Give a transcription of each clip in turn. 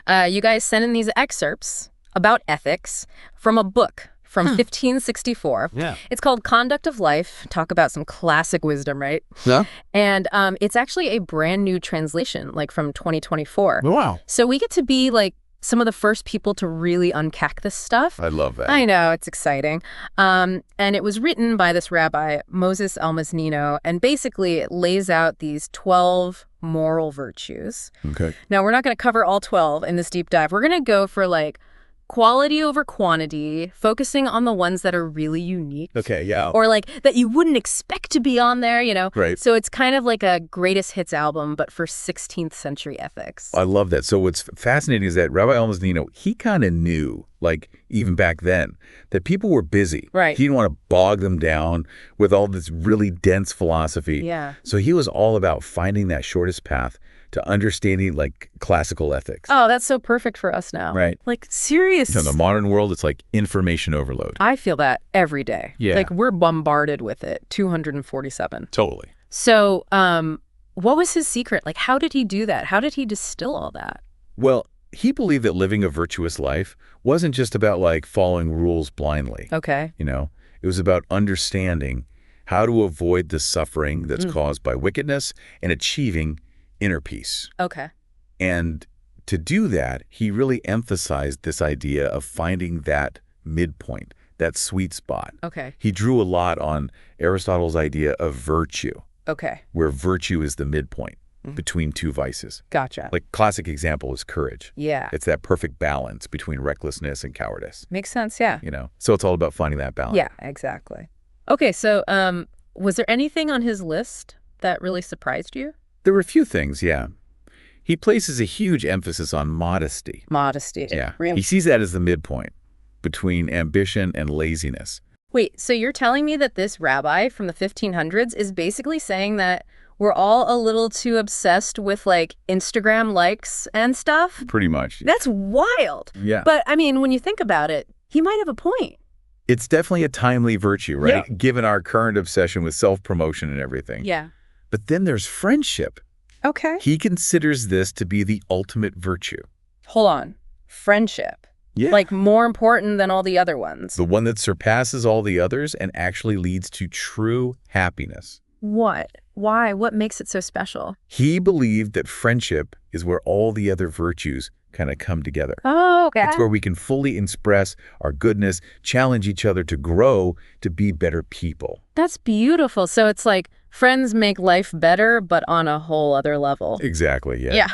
You guys sent in these excerpts about ethics from a book from 1564. Yeah. It's called Conduct of Life. Talk about some classic wisdom, right? Yeah. And it's actually a brand new translation, like from 2024. Wow. So we get to be like some of the first people to really unpack this stuff. I love that. I know, it's exciting. And it was written by this rabbi, Moses Almosnino, and basically it lays out these 12 moral virtues. Okay. Now, we're not going to cover all 12 in this deep dive. We're going to go for like quality over quantity, focusing on the ones that are really unique. Okay, yeah. Or like that you wouldn't expect to be on there, you know? Right. So it's kind of like a greatest hits album, but for 16th century ethics. I love that. So what's fascinating is that Rabbi Almosnino, he kind of knew, like even back then, that people were busy. Right. He didn't want to bog them down with all this really dense philosophy. Yeah. So he was all about finding that shortest path to understanding like classical ethics. Oh, that's so perfect for us now. Right. Like, serious. In the modern world, it's like information overload. I feel that every day. Yeah. Like, we're bombarded with it. 247. Totally. So, what was his secret? Like, how did he do that? How did he distill all that? Well, he believed that living a virtuous life wasn't just about like following rules blindly. Okay. You know, it was about understanding how to avoid the suffering that's caused by wickedness and achieving inner peace. Okay. And to do that, he really emphasized this idea of finding that midpoint, that sweet spot. Okay. He drew a lot on Aristotle's idea of virtue, Okay. where virtue is the midpoint between two vices. Gotcha. Like classic example is courage. Yeah. It's that perfect balance between recklessness and cowardice, Makes sense, yeah. you know? So it's all about finding that balance. Yeah, exactly. Okay, so was there anything on his list that really surprised you? There were a few things, yeah. He places a huge emphasis on modesty. Modesty. Yeah. Really? He sees that as the midpoint between ambition and laziness. Wait, so you're telling me that this rabbi from the 1500s is basically saying that we're all a little too obsessed with like Instagram likes and stuff? Pretty much. That's wild. Yeah. But I mean, when you think about it, he might have a point. It's definitely a timely virtue, right? Yeah. Given our current obsession with self-promotion and everything. Yeah. But then there's friendship. Okay. He considers this to be the ultimate virtue. Hold on. Friendship. Yeah. Like more important than all the other ones. The one that surpasses all the others and actually leads to true happiness. What? Why? What makes it so special? He believed that friendship is where all the other virtues kind of come together. Oh, okay. It's where we can fully express our goodness, challenge each other to grow, to be better people. That's beautiful. So it's like friends make life better, but on a whole other level. Exactly, yeah.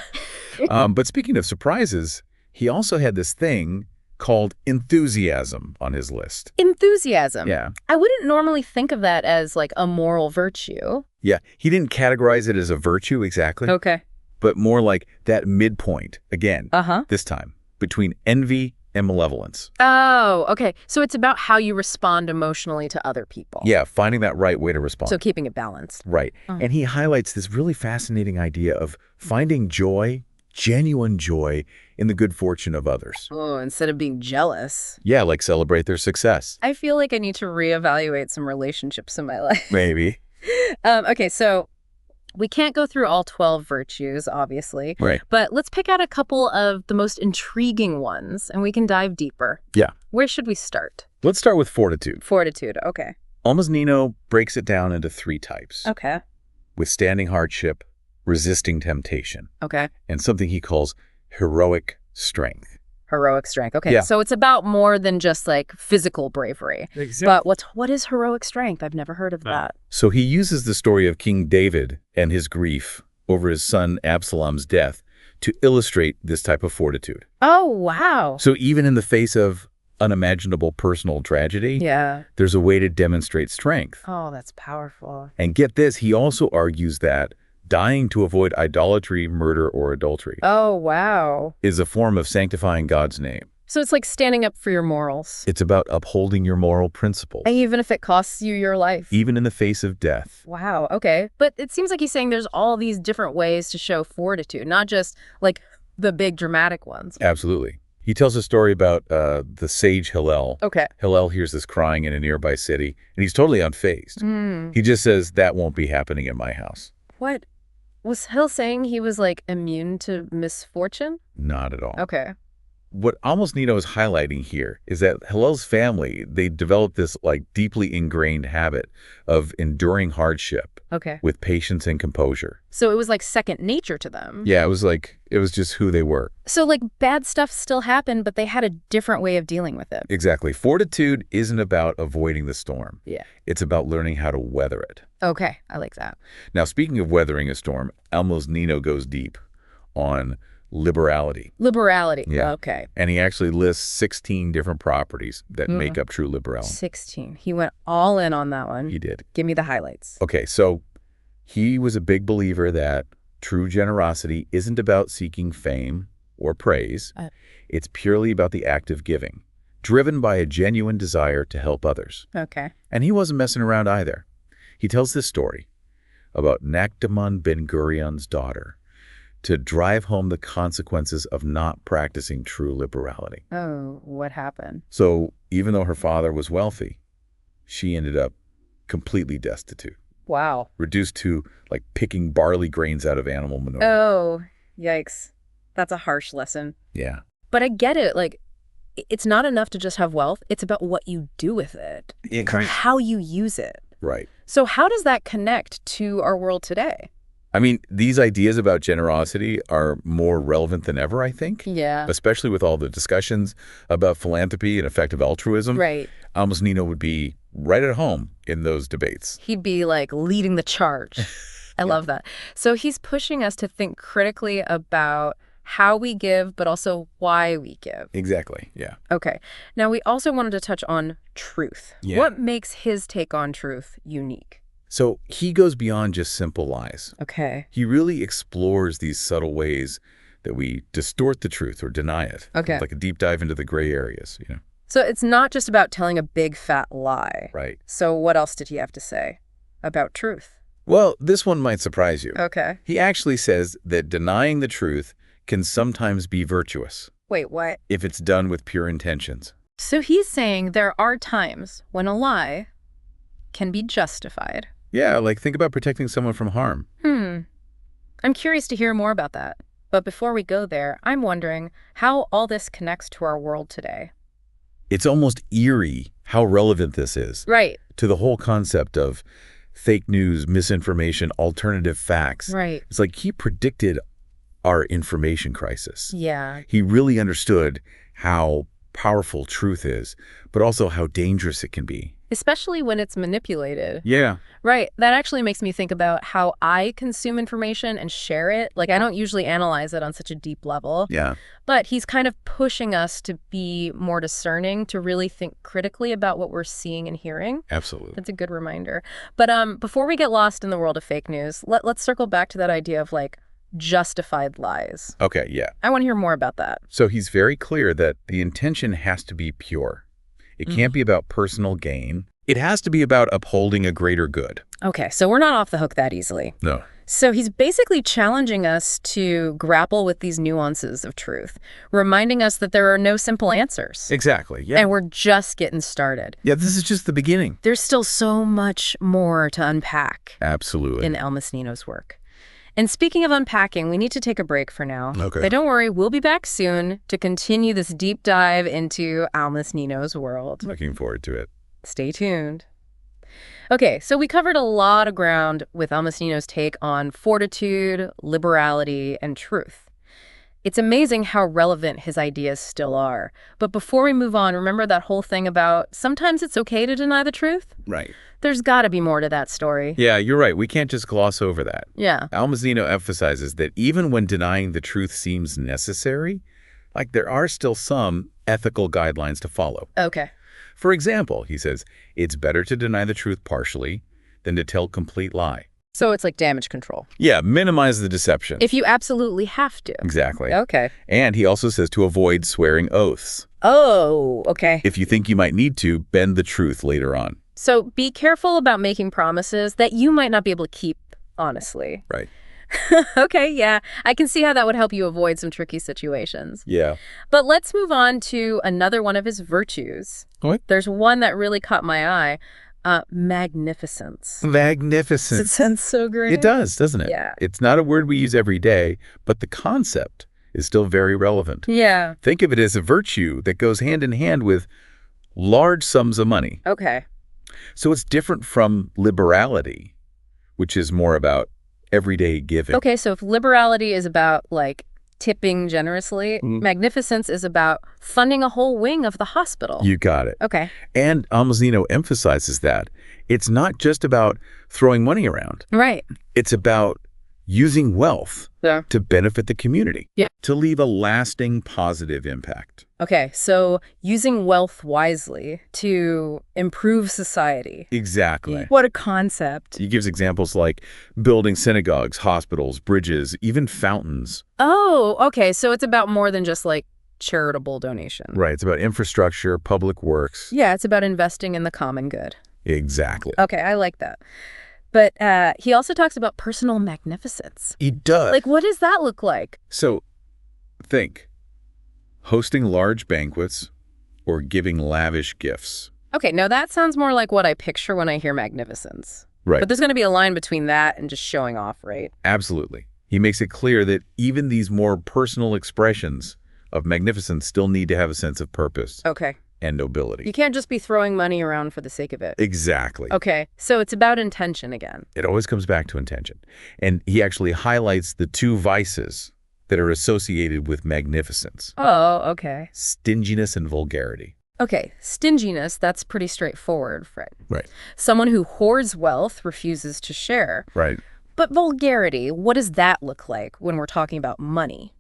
Yeah. But speaking of surprises, he also had this thing called enthusiasm on his list. Enthusiasm. Yeah. I wouldn't normally think of that as like a moral virtue. Yeah, he didn't categorize it as a virtue exactly, Okay. but more like that midpoint, again, Uh-huh. this time, between envy and malevolence. Oh, okay. So it's about how you respond emotionally to other people. Yeah, finding that right way to respond. So keeping it balanced. Right. And he highlights this really fascinating idea of finding joy, genuine joy, in the good fortune of others. Oh, instead of being jealous. Yeah, like celebrate their success. I feel like I need to reevaluate some relationships in my life. Maybe. Okay, so we can't go through all 12 virtues, obviously. Right. But let's pick out a couple of the most intriguing ones, and we can dive deeper. Yeah. Where should we start? Let's start with fortitude. Fortitude, okay. Almosnino breaks it down into 3 types. Okay, Withstanding hardship, resisting temptation, okay. and something he calls heroic strength. Heroic strength. Okay, Yeah. so it's about more than just like physical bravery. But what is heroic strength? I've never heard of that. So he uses the story of King David and his grief over his son Absalom's death to illustrate this type of fortitude. Oh, wow. So even in the face of unimaginable personal tragedy, Yeah. there's a way to demonstrate strength. Oh, that's powerful. And get this, he also argues that dying to avoid idolatry, murder, or adultery Oh, wow. is a form of sanctifying God's name. So it's like standing up for your morals, It's about upholding your moral principles, even if it costs you your life. even in the face of death. Wow, okay. But it seems like he's saying there's all these different ways to show fortitude, not just like the big dramatic ones. Absolutely. He tells a story about the sage Hillel. Okay. Hillel hears this crying in a nearby city, and he's totally unfazed. Mm. He just says, that won't be happening in my house. What? Was Hill saying he was, like, immune to misfortune? Not at all. Okay. What Almosnino is highlighting here is that Hillel's family, they developed this like deeply ingrained habit of enduring hardship Okay. with patience and composure. So it was like second nature to them. Yeah, it was just who they were. So, like, bad stuff still happened, but they had a different way of dealing with it. Exactly. Fortitude isn't about avoiding the storm. Yeah. It's about learning how to weather it. Okay, I like that. Now, speaking of weathering a storm, Almosnino goes deep on liberality. Liberality. Yeah. Okay. And he actually lists 16 different properties that make up true liberality. 16. He went all in on that one. He did. Give me the highlights. Okay, so he was a big believer that true generosity isn't about seeking fame or praise. It's purely about the act of giving, driven by a genuine desire to help others. Okay. And he wasn't messing around either. He tells this story about Nakdaman Ben Gurion's daughter to drive home the consequences of not practicing true liberality. Oh, what happened? So even though her father was wealthy, she ended up completely destitute, Wow. reduced to like picking barley grains out of animal manure. Oh, yikes. That's a harsh lesson. Yeah, But I get it. Like, it's not enough to just have wealth. It's about what you do with it, how you use it. right. So how does that connect to our world today? I mean, these ideas about generosity are more relevant than ever, I think. Yeah. Especially with all the discussions about philanthropy and effective altruism. Right. Almosnino would be right at home in those debates. He'd be like leading the charge. I love that. So he's pushing us to think critically about how we give, but also why we give. Exactly, yeah. Okay. Now, we also wanted to touch on truth. Yeah. What makes his take on truth unique? So he goes beyond just simple lies. Okay. He really explores these subtle ways that we distort the truth or deny it. Okay. Like a deep dive into the gray areas, you know. So it's not just about telling a big fat lie. Right. So what else did he have to say about truth? Well, this one might surprise you. Okay. He actually says that denying the truth can sometimes be virtuous Wait, what? if it's done with pure intentions. So he's saying there are times when a lie can be justified. Yeah, like think about protecting someone from harm. I'm curious to hear more about that. But before we go there, I'm wondering how all this connects to our world today. It's almost eerie how relevant this is Right. to the whole concept of fake news, misinformation, alternative facts. Right. It's like he predicted our information crisis. Yeah. He really understood how powerful truth is, but also how dangerous it can be. Especially when it's manipulated. Yeah. Right. That actually makes me think about how I consume information and share it. Like, I don't usually analyze it on such a deep level. Yeah. But he's kind of pushing us to be more discerning, to really think critically about what we're seeing and hearing. Absolutely. That's a good reminder. But before we get lost in the world of fake news, let's circle back to that idea of, like, justified lies. Okay, yeah. I want to hear more about that. So he's very clear that the intention has to be pure. It can't be about personal gain. It has to be about upholding a greater good. Okay, so we're not off the hook that easily. No. So he's basically challenging us to grapple with these nuances of truth, reminding us that there are no simple answers. Exactly, yeah. And we're just getting started. Yeah, this is just the beginning. There's still so much more to unpack Absolutely. in Almosnino's work. And speaking of unpacking, we need to take a break for now. Okay. But don't worry, we'll be back soon to continue this deep dive into Almosnino's world. Looking forward to it. Stay tuned. Okay, so we covered a lot of ground with Almosnino's take on fortitude, liberality, and truth. It's amazing how relevant his ideas still are. But before we move on, remember that whole thing about sometimes it's okay to deny the truth? Right. There's got to be more to that story. Yeah, you're right. We can't just gloss over that. Yeah. Almosnino emphasizes that even when denying the truth seems necessary, like there are still some ethical guidelines to follow. Okay. For example, he says, it's better to deny the truth partially than to tell complete lie. So it's like damage control. Yeah, minimize the deception. If you absolutely have to. Exactly. Okay. And he also says to avoid swearing oaths. Oh, okay. If you think you might need to, bend the truth later on. So be careful about making promises that you might not be able to keep, honestly. Right. Okay, yeah. I can see how that would help you avoid some tricky situations. Yeah. But let's move on to another one of his virtues. What? There's one that really caught my eye. Magnificence. Magnificent. It sounds so great. It does, doesn't it? Yeah. It's not a word we use every day, but the concept is still very relevant. Yeah. Think of it as a virtue that goes hand in hand with large sums of money. Okay. So it's different from liberality, which is more about everyday giving. Okay, so if liberality is about, like, tipping generously, magnificence is about funding a whole wing of the hospital. You got it. Okay. And Almosnino emphasizes that it's not just about throwing money around. Right. It's about using wealth to benefit the community, to leave a lasting positive impact. Okay, so using wealth wisely to improve society. Exactly. What a concept. He gives examples like building synagogues, hospitals, bridges, even fountains. Oh, okay, so it's about more than just, like, charitable donation. Right, it's about infrastructure, public works. Yeah, it's about investing in the common good. Exactly. Okay, I like that. But he also talks about personal magnificence. He does. Like, what does that look like? So, think. Hosting large banquets or giving lavish gifts. Okay, now that sounds more like what I picture when I hear magnificence. Right. But there's going to be a line between that and just showing off, right? Absolutely. He makes it clear that even these more personal expressions of magnificence still need to have a sense of purpose. Okay. And nobility. You can't just be throwing money around for the sake of it. Exactly. Okay, so it's about intention again. It always comes back to intention. And he actually highlights the two vices that are associated with magnificence. Oh, okay. Stinginess and vulgarity. Okay, stinginess, that's pretty straightforward, Fred. Right. Someone who hoards wealth refuses to share. Right. But vulgarity, what does that look like when we're talking about money?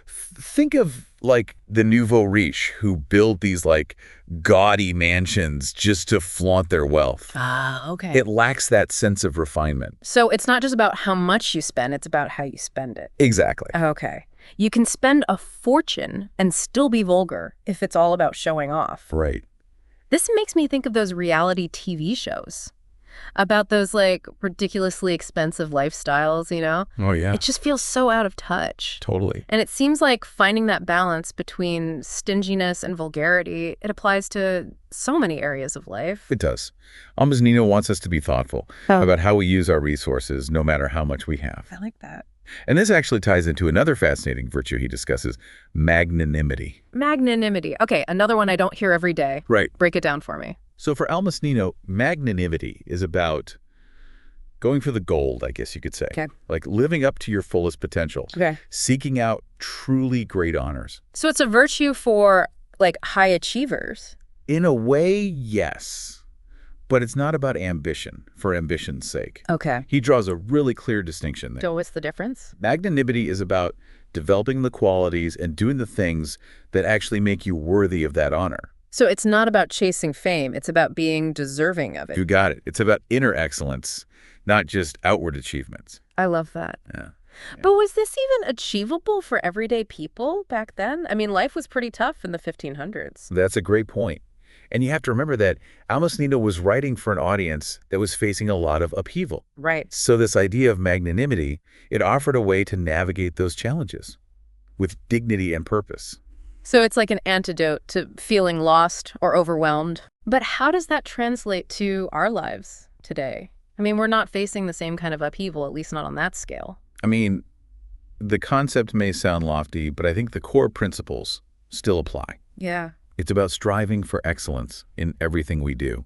Think of, like, the nouveau riche who build these, like, gaudy mansions just to flaunt their wealth. Ah, okay. It lacks that sense of refinement. So it's not just about how much you spend, it's about how you spend it. Exactly. Okay. You can spend a fortune and still be vulgar if it's all about showing off. Right. This makes me think of those reality TV shows about those, like, ridiculously expensive lifestyles, you know? Oh, yeah. It just feels so out of touch. Totally. And it seems like finding that balance between stinginess and vulgarity, it applies to so many areas of life. It does. Almosnino wants us to be thoughtful about how we use our resources, no matter how much we have. I like that. And this actually ties into another fascinating virtue he discusses, magnanimity. Magnanimity. Okay, another one I don't hear every day. Right. Break it down for me. So for Almosnino, magnanimity is about going for the gold, I guess you could say. Okay. Like living up to your fullest potential. Okay. Seeking out truly great honors. So it's a virtue for, like, high achievers. In a way, yes. But it's not about ambition for ambition's sake. Okay. He draws a really clear distinction there. So what's the difference? Magnanimity is about developing the qualities and doing the things that actually make you worthy of that honor. So it's not about chasing fame. It's about being deserving of it. You got it. It's about inner excellence, not just outward achievements. I love that. Yeah. But was this even achievable for everyday people back then? I mean, life was pretty tough in the 1500s. That's a great point. And you have to remember that Almosnino was writing for an audience that was facing a lot of upheaval. Right. So this idea of magnanimity, it offered a way to navigate those challenges with dignity and purpose. So it's like an antidote to feeling lost or overwhelmed. But how does that translate to our lives today? I mean, we're not facing the same kind of upheaval, at least not on that scale. I mean, the concept may sound lofty, but I think the core principles still apply. Yeah. It's about striving for excellence in everything we do,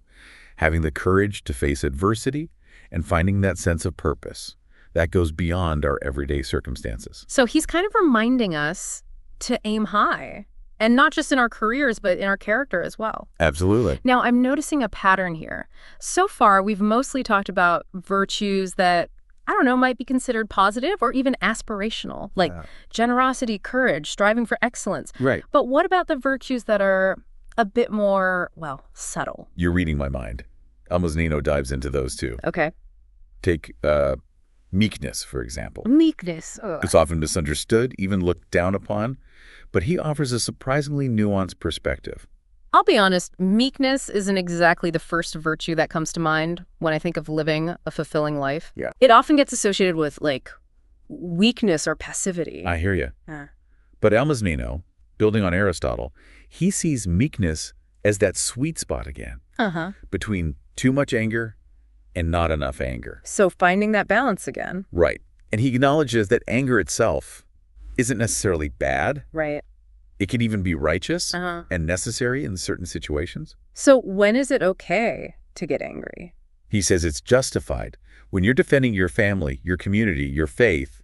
having the courage to face adversity, and finding that sense of purpose that goes beyond our everyday circumstances. So he's kind of reminding us to aim high, and not just in our careers, but in our character as well. Absolutely. Now, I'm noticing a pattern here. So far, we've mostly talked about virtues that, I don't know, might be considered positive or even aspirational, like generosity, courage, striving for excellence. Right. But what about the virtues that are a bit more, well, subtle? You're reading my mind. Almosnino dives into those too. Okay. Take meekness, for example. Meekness. Ugh. It's often misunderstood, even looked down upon, but he offers a surprisingly nuanced perspective. I'll be honest, meekness isn't exactly the first virtue that comes to mind when I think of living a fulfilling life. Yeah. It often gets associated with, like, weakness or passivity. I hear you. But Almosnino, building on Aristotle, he sees meekness as that sweet spot again between Too much anger and not enough anger. So finding that balance again. Right. And he acknowledges that anger itself isn't necessarily bad. Right. It can even be righteous Uh-huh. and necessary in certain situations. So when is it okay to get angry? He says it's justified. When you're defending your family, your community, your faith,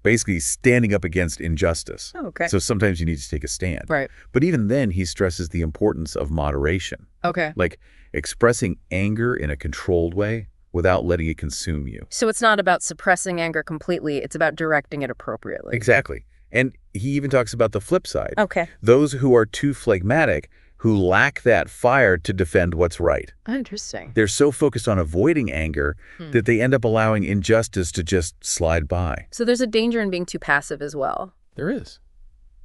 basically standing up against injustice. Oh, okay. So sometimes you need to take a stand. Right. But even then, he stresses the importance of moderation. Okay. Like expressing anger in a controlled way without letting it consume you. So it's not about suppressing anger completely. It's about directing it appropriately. Exactly. And he even talks about the flip side. Okay. Those who are too phlegmatic, who lack that fire to defend what's right. Interesting. They're so focused on avoiding anger that they end up allowing injustice to just slide by. So there's a danger in being too passive as well. There is.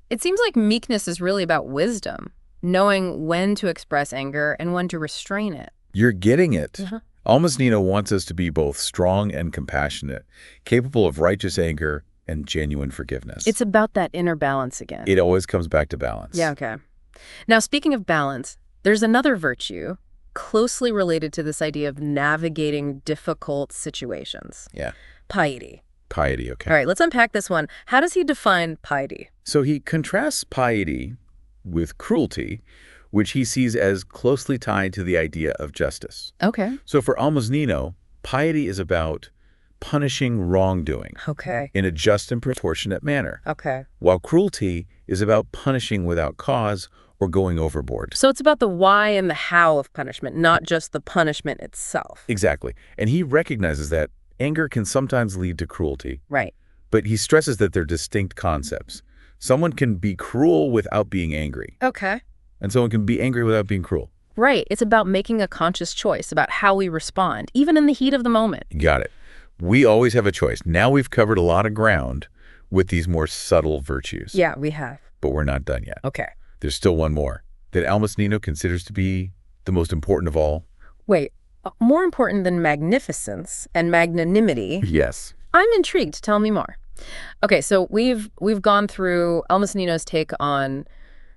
It seems like meekness is really about wisdom, knowing when to express anger and when to restrain it. You're getting it. Uh-huh. Almosnino wants us to be both strong and compassionate, capable of righteous anger and genuine forgiveness. It's about that inner balance again. It always comes back to balance. Yeah, okay. Now, speaking of balance, there's another virtue closely related to this idea of navigating difficult situations. Yeah. Piety. Piety, okay. All right, let's unpack this one. How does he define piety? So he contrasts piety with cruelty, which he sees as closely tied to the idea of justice. Okay. So for Almosnino, piety is about punishing wrongdoing Okay. in a just and proportionate manner, Okay. while cruelty is about punishing without cause or going overboard. So it's about the why and the how of punishment, not just the punishment itself. Exactly. And he recognizes that anger can sometimes lead to cruelty, Right. but he stresses that they're distinct concepts. Someone can be cruel without being angry, Okay. and someone can be angry without being cruel. Right. It's about making a conscious choice about how we respond, even in the heat of the moment. You got it. We always have a choice. Now we've covered a lot of ground with these more subtle virtues. Yeah, we have. But we're not done yet. Okay. There's still one more that Almosnino considers to be the most important of all. Wait, more important than magnificence and magnanimity. Yes. I'm intrigued. Tell me more. Okay, so we've gone through Almosnino's take on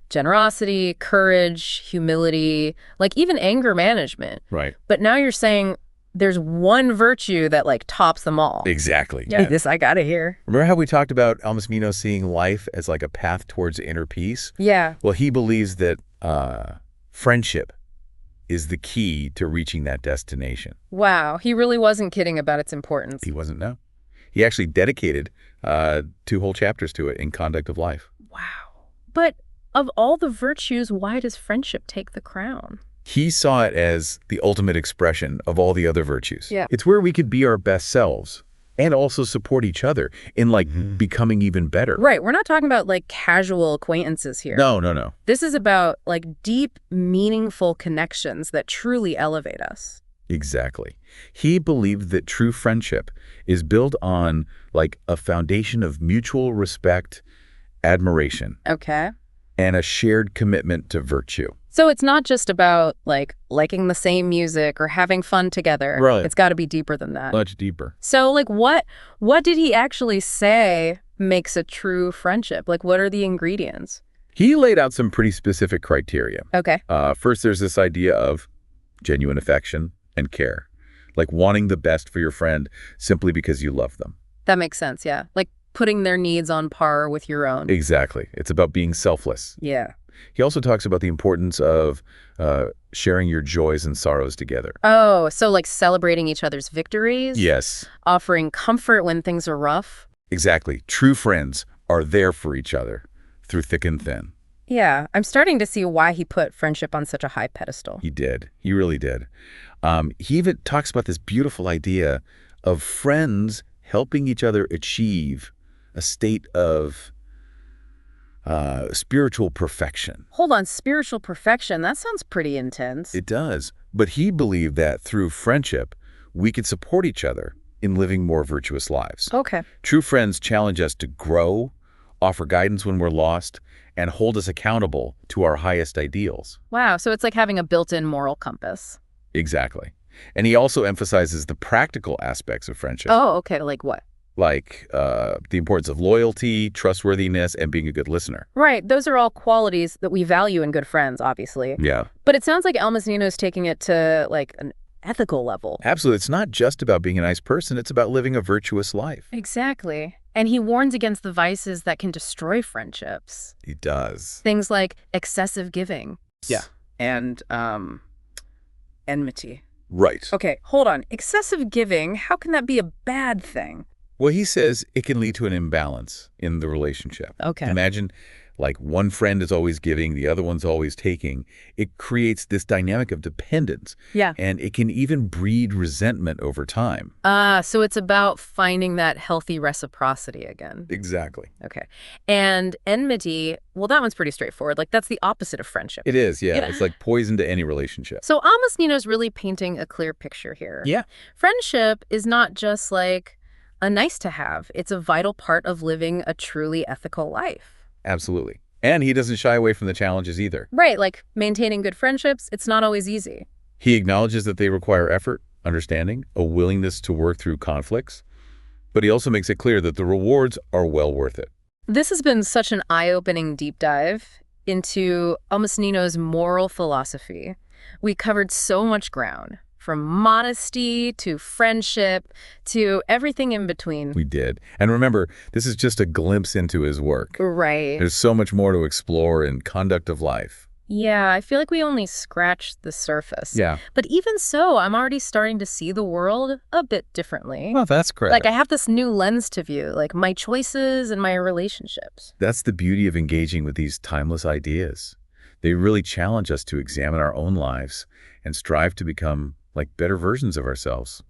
generosity, courage, humility, like even anger management. Right. But now you're saying there's one virtue that like tops them all. Exactly. Yeah, this I gotta hear. Remember how we talked about Almosnino seeing life as like a path towards inner peace? Yeah. Well, he believes that friendship is the key to reaching that destination. Wow, he really wasn't kidding about its importance. He wasn't, no. He actually dedicated 2 whole chapters to it in Conduct of Life. Wow. But of all the virtues, why does friendship take the crown? He saw it as the ultimate expression of all the other virtues. Yeah. It's where we could be our best selves and also support each other in like becoming even better. Right, we're not talking about like casual acquaintances here. No, no, no. This is about like deep, meaningful connections that truly elevate us. Exactly. He believed that true friendship is built on like a foundation of mutual respect, admiration, Okay. and a shared commitment to virtue. So it's not just about like liking the same music or having fun together. Right. It's got to be deeper than that. Much deeper. So like what did he actually say makes a true friendship? Like what are the ingredients? He laid out some pretty specific criteria. Okay. First, there's this idea of genuine affection and care, like wanting the best for your friend simply because you love them. That makes sense, yeah. Like putting their needs on par with your own. Exactly. It's about being selfless. Yeah. He also talks about the importance of sharing your joys and sorrows together. Oh, so like celebrating each other's victories? Yes, Offering comfort when things are rough? exactly. True friends are there for each other through thick and thin. Yeah, I'm starting to see why he put friendship on such a high pedestal. He did. He really did. He even talks about this beautiful idea of friends helping each other achieve a state of spiritual perfection. Hold on, spiritual perfection, that sounds pretty intense. It does. But he believed that through friendship, we could support each other in living more virtuous lives. Okay. True friends challenge us to grow, offer guidance when we're lost, and hold us accountable to our highest ideals. Wow, so it's like having a built-in moral compass. Exactly. And he also emphasizes the practical aspects of friendship, Oh, okay, like what? like the importance of loyalty, trustworthiness, and being a good listener. Right, those are all qualities that we value in good friends, obviously. Yeah. But it sounds like Almosnino's taking it to like an ethical level. Absolutely. It's not just about being a nice person. It's about living a virtuous life. Exactly. And he warns against the vices that can destroy friendships. He does. Things like excessive giving. Yeah. And enmity. Right. Okay, hold on. Excessive giving, how can that be a bad thing? Well, he says it can lead to an imbalance in the relationship. Okay. Imagine like one friend is always giving, the other one's always taking. It creates this dynamic of dependence. Yeah. And it can even breed resentment over time. So it's about finding that healthy reciprocity again. Exactly. Okay. And enmity, well, that one's pretty straightforward. Like, that's the opposite of friendship. It is, yeah. It's like poison to any relationship. So Almosnino's really painting a clear picture here. Yeah. Friendship is not just like a nice to have. It's a vital part of living a truly ethical life. Absolutely. And he doesn't shy away from the challenges either. Right, like maintaining good friendships, it's not always easy. He acknowledges that they require effort, understanding, a willingness to work through conflicts. But he also makes it clear that the rewards are well worth it. This has been such an eye-opening deep dive into Almosnino's moral philosophy. We covered so much ground, from modesty to friendship to everything in between. We did. And remember, this is just a glimpse into his work. Right. There's so much more to explore in Conduct of Life. Yeah, I feel like we only scratched the surface. Yeah. But even so, I'm already starting to see the world a bit differently. Well, that's great. Like, I have this new lens to view, like my choices and my relationships. That's the beauty of engaging with these timeless ideas. They really challenge us to examine our own lives and strive to become like better versions of ourselves.